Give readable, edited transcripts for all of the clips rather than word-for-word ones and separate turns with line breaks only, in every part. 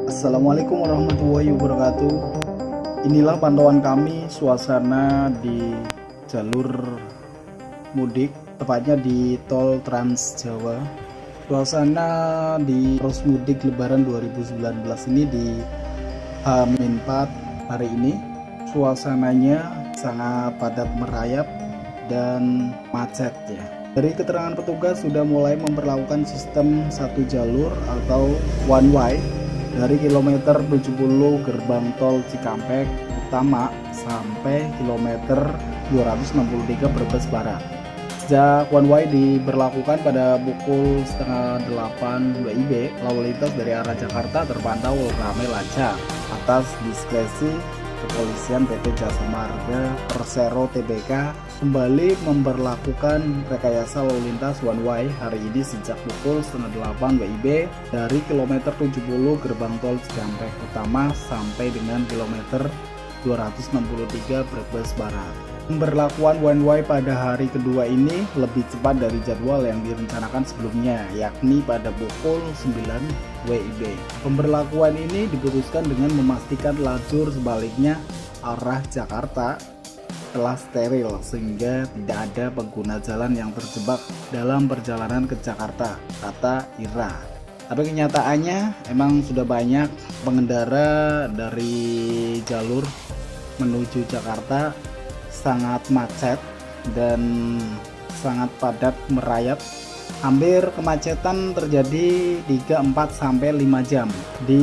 Assalamualaikum warahmatullahi wabarakatuh. Inilah pantauan kami suasana di jalur mudik, tepatnya di tol Trans Jawa. Suasana di arus mudik Lebaran 2019 ini di H-4 hari ini, suasananya sangat padat merayap dan macet ya. Dari keterangan petugas sudah mulai memperlakukan sistem satu jalur atau one way dari kilometer 70 gerbang tol Cikampek Utama sampai kilometer 263 Brebes Barat. Sejak one way diberlakukan pada pukul setengah 8 WIB, lalu lintas dari arah Jakarta terpantau ramai lancar atas diskresi Kepolisian PT Jasa Marga Persero Tbk kembali memberlakukan rekayasa lalu lintas one way hari ini sejak pukul setengah 8 WIB dari kilometer 70 gerbang tol Cikampek Utama sampai dengan kilometer 263 Brebes Barat. Pemberlakuan one way pada hari kedua ini lebih cepat dari jadwal yang direncanakan sebelumnya, yakni pada pukul 9 WIB. Pemberlakuan ini diputuskan dengan memastikan lajur sebaliknya arah Jakarta telah steril sehingga tidak ada pengguna jalan yang terjebak dalam perjalanan ke Jakarta, kata Ira. Tapi kenyataannya emang sudah banyak pengendara dari jalur menuju Jakarta sangat macet dan sangat padat merayap. Hampir kemacetan terjadi 3, 4 sampai 5 jam di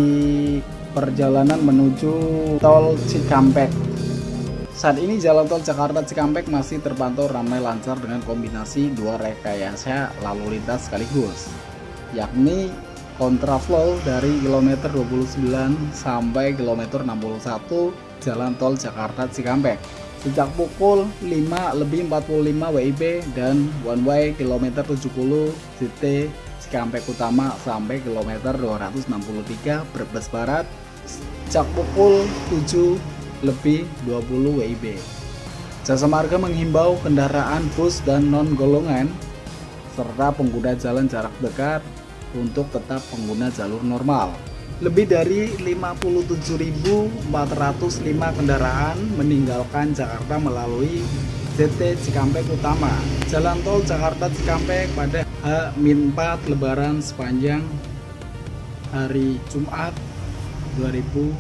perjalanan menuju tol Cikampek. Saat ini jalan tol Jakarta Cikampek masih terpantau ramai lancar dengan kombinasi dua rekayasa lalu lintas sekaligus, yakni kontraflow dari kilometer 29 sampai kilometer 61 jalan tol Jakarta Cikampek sejak pukul 5:45 WIB dan one way kilometer 70 JT Cikampek Utama sampai kilometer 263 Brebes Barat sejak pukul 7:20 WIB. Jasa Marga menghimbau kendaraan bus dan non golongan serta pengguna jalan jarak dekat untuk tetap pengguna jalur normal. Lebih dari 57.405 kendaraan meninggalkan Jakarta melalui JT Cikampek Utama, jalan tol Jakarta Cikampek pada H-4 Lebaran sepanjang hari Jumat 2019.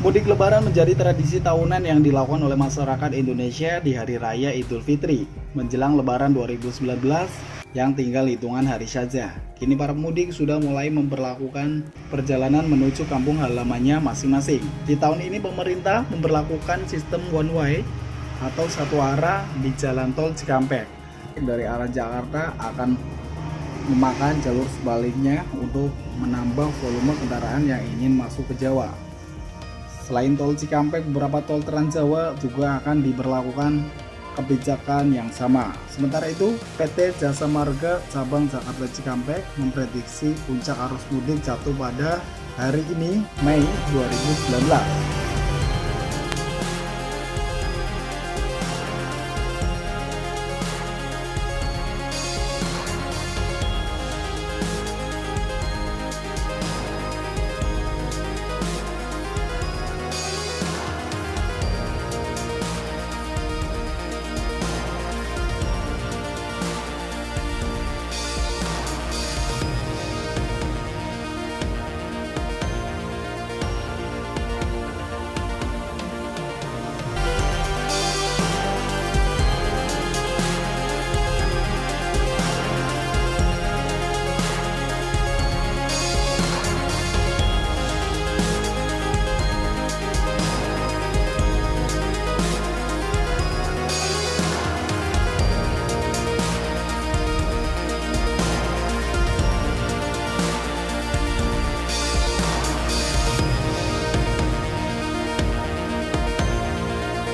Mudik Lebaran menjadi tradisi tahunan yang dilakukan oleh masyarakat Indonesia di Hari Raya Idul Fitri menjelang Lebaran 2019 yang tinggal hitungan hari saja. Kini para pemudik sudah mulai memperlakukan perjalanan menuju kampung halamannya masing-masing. Di tahun ini pemerintah memperlakukan sistem one way atau satu arah di jalan tol Cikampek. Dari arah Jakarta akan memakan jalur sebaliknya untuk menambah volume kendaraan yang ingin masuk ke Jawa. Selain tol Cikampek, beberapa tol Trans Jawa juga akan diberlakukan kebijakan yang sama. Sementara itu, PT Jasa Marga Cabang Jakarta Cikampek memprediksi puncak arus mudik jatuh pada hari ini, Mei 2019.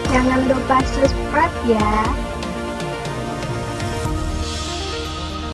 Jangan lupa subscribe ya.